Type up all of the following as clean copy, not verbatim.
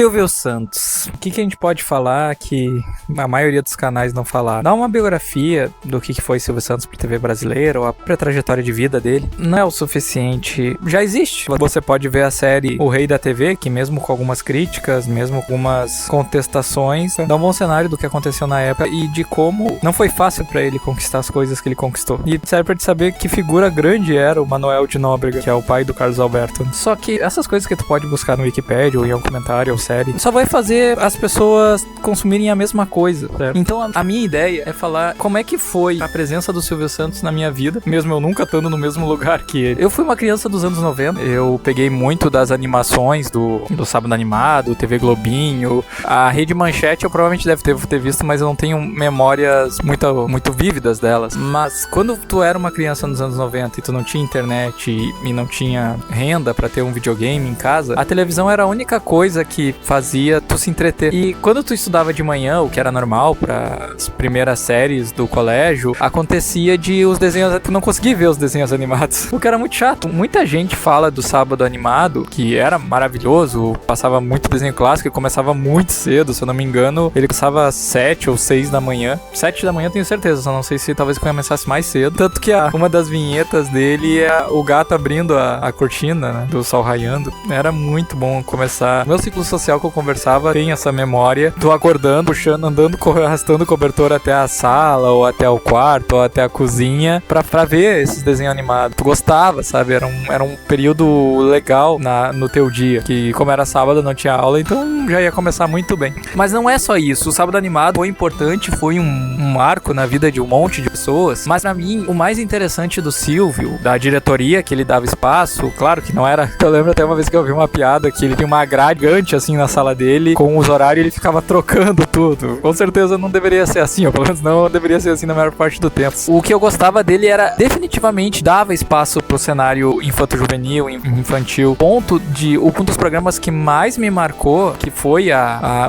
Silvio Santos. O que a gente pode falar que a maioria dos canais não falaram? Dá uma biografia do que foi Silvio Santos pra TV brasileira, ou a trajetória de vida dele. Não é o suficiente. Já existe. Você pode ver a série O Rei da TV, que mesmo com algumas críticas, mesmo com algumas contestações, dá um bom cenário do que aconteceu na época e de como não foi fácil pra ele conquistar as coisas que ele conquistou. E serve pra te saber que figura grande era o Manoel de Nóbrega, que é o pai do Carlos Alberto. Só que essas coisas que tu pode buscar no Wikipedia ou em algum comentário ou série, só vai fazer as pessoas consumirem a mesma coisa, certo? Então a minha ideia é falar como é que foi a presença do Silvio Santos na minha vida, mesmo eu nunca estando no mesmo lugar que ele. Eu fui uma criança dos anos 90, eu peguei muito das animações do Sábado Animado, TV Globinho, a Rede Manchete eu provavelmente deve ter visto, mas eu não tenho memórias muito vívidas delas. Mas quando tu era uma criança nos anos 90 e tu não tinha internet e não tinha renda pra ter um videogame em casa, a televisão era a única coisa que fazia tu se entreter. E quando tu estudava de manhã, o que era normal para as primeiras séries do colégio, acontecia de os desenhos, tu não conseguia ver os desenhos animados, o que era muito chato. Muita gente fala do Sábado Animado, que era maravilhoso, passava muito desenho clássico e começava muito cedo, se eu não me engano, ele começava às 7 ou 6 da manhã. 7 da manhã eu tenho certeza, só não sei se talvez começasse mais cedo. Tanto que uma das vinhetas dele é o gato abrindo a cortina, né, do sol raiando. Era muito bom começar. Meu ciclo social que eu conversava tem essa memória. Tô acordando, puxando, andando, arrastando o cobertor até a sala, ou até o quarto, ou até a cozinha, pra ver esses desenhos animados. Tu gostava, sabe? Era um período legal no teu dia, que como era sábado não tinha aula, então já ia começar muito bem. Mas não é só isso. O Sábado Animado foi importante, foi um marco na vida de um monte de pessoas, mas pra mim, o mais interessante do Silvio, da diretoria, que ele dava espaço, claro que não era... Eu lembro até uma vez que eu vi uma piada que ele tinha uma grade gigante assim na sala dele, com os horários ele ficava trocando tudo. Com certeza não deveria ser assim, ou pelo menos não deveria ser assim na maior parte do tempo. O que eu gostava dele era, definitivamente, dava espaço pro cenário infanto-juvenil, infantil. Um dos programas que mais me marcou, que foi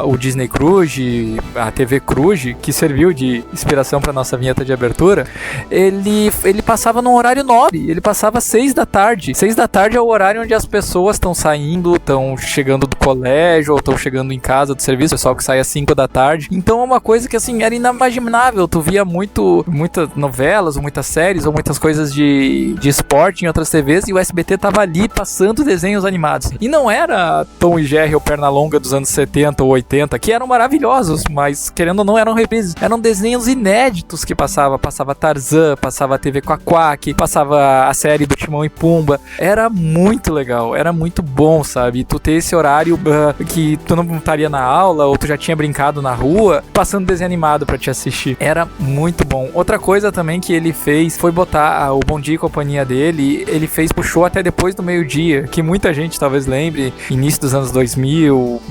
o Disney Cruise, a TV Cruise, que serviu de inspiração pra nossa vinheta de abertura, ele passava num horário nobre, ele passava 6 da tarde. 6 da tarde é o horário onde as pessoas estão saindo, estão chegando do colégio, ou estão chegando em casa do serviço, pessoal que sai às 5 da tarde. Então é uma coisa que, assim, era inimaginável. Tu via muitas novelas, ou muitas séries, ou muitas coisas de esporte em outras TVs, e o SBT tava ali passando desenhos animados. E não era Tom e Jerry ou Pernalonga dos anos 70 ou 80, que eram maravilhosos, mas, querendo ou não, eram reprises. Eram desenhos inéditos que passava Tarzan, passava a TV Quack, passava a série do Timão e Pumba. Era muito legal, era muito bom, sabe? Tu ter esse horário que tu não estaria na aula, ou tu já tinha brincado na rua, passando desenho animado pra te assistir. Era muito bom. Outra coisa também que ele fez foi botar o Bom Dia e Companhia dele, ele puxou até depois do meio-dia, que muita gente talvez lembre, início dos anos 2000,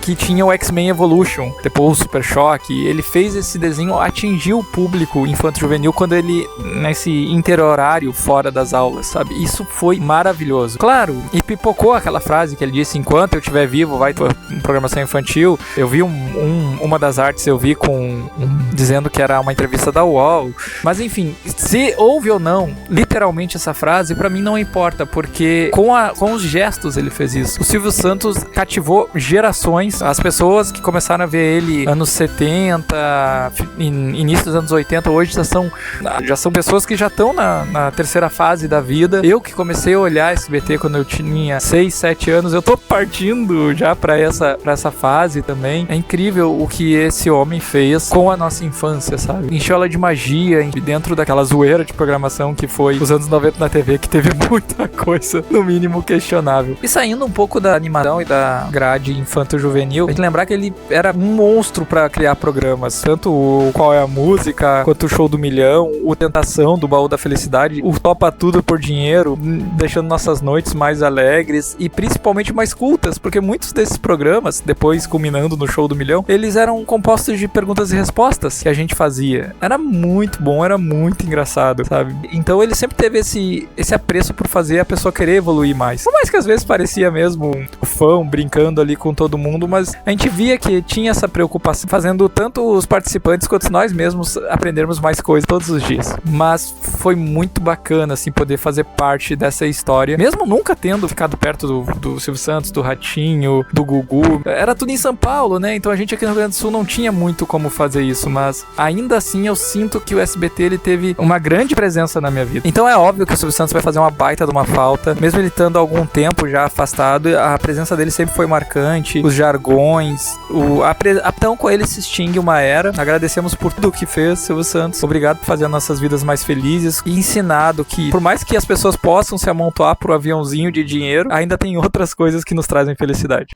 que tinha o X-Men Evolution, depois o Super Choque. Ele fez esse desenho atingir o público infanto-juvenil quando ele, nesse interhorário fora das aulas, sabe? Isso foi maravilhoso. Claro, e pipocou aquela frase que ele disse: enquanto eu estiver vivo, vai ter programação infantil. Eu vi uma das artes, eu vi dizendo que era uma entrevista da UOL. Mas enfim, se houve ou não, literalmente essa frase, pra mim não importa, porque com os gestos ele fez isso. O Silvio Santos cativou gerações. As pessoas que começaram a ver ele anos 70, início dos anos 80, hoje já são pessoas que já estão na terceira fase da vida. Eu que comecei a olhar SBT quando eu tinha 6, 7 anos, eu tô partindo já pra essa fase também. É incrível o que esse homem fez com a nossa infância, sabe? Encheu ela de magia dentro daquela zoeira de programação que foi os anos 90 na TV, que teve muita coisa, no mínimo, questionável. E saindo um pouco da animação e da grade infanto-juvenil, tem que lembrar que ele era um monstro pra criar programas. Tanto o Qual é a Música, quanto o Show do Milhão, o Tentação do Baú da Felicidade, o Topa Tudo por Dinheiro, deixando nossas noites mais alegres e principalmente mais cultas, porque muitos desses programas, depois culminando no Show do Milhão, eles eram compostos de perguntas e respostas que a gente fazia. Era muito bom, era muito engraçado, sabe? Então ele sempre teve esse apreço por fazer a pessoa querer evoluir mais. Por mais que às vezes parecia mesmo o fã brincando ali com todo mundo, mas a gente via que tinha essa preocupação, fazendo tanto os participantes quanto nós mesmos aprendermos mais coisas todos os dias. Mas foi muito bacana, assim, poder fazer parte dessa história, mesmo nunca tendo ficado perto do Silvio Santos, do Ratinho, do Gugu. Era tudo em São Paulo, né? Então a gente aqui no Rio Grande do Sul não tinha muito como fazer isso, mas ainda assim eu sinto que o SBT ele teve uma grande presença na minha vida. Então é óbvio que o Silvio Santos vai fazer uma baita de uma falta, mesmo ele estando há algum tempo já afastado, a presença dele sempre foi marcante, os jargões, então com ele se extingue uma era. Agradecemos por tudo que fez, Silvio Santos. Obrigado por fazer nossas vidas mais felizes e ensinado que, por mais que as pessoas possam se amontoar pro aviãozinho de dinheiro, ainda tem outras coisas que nos trazem felicidade.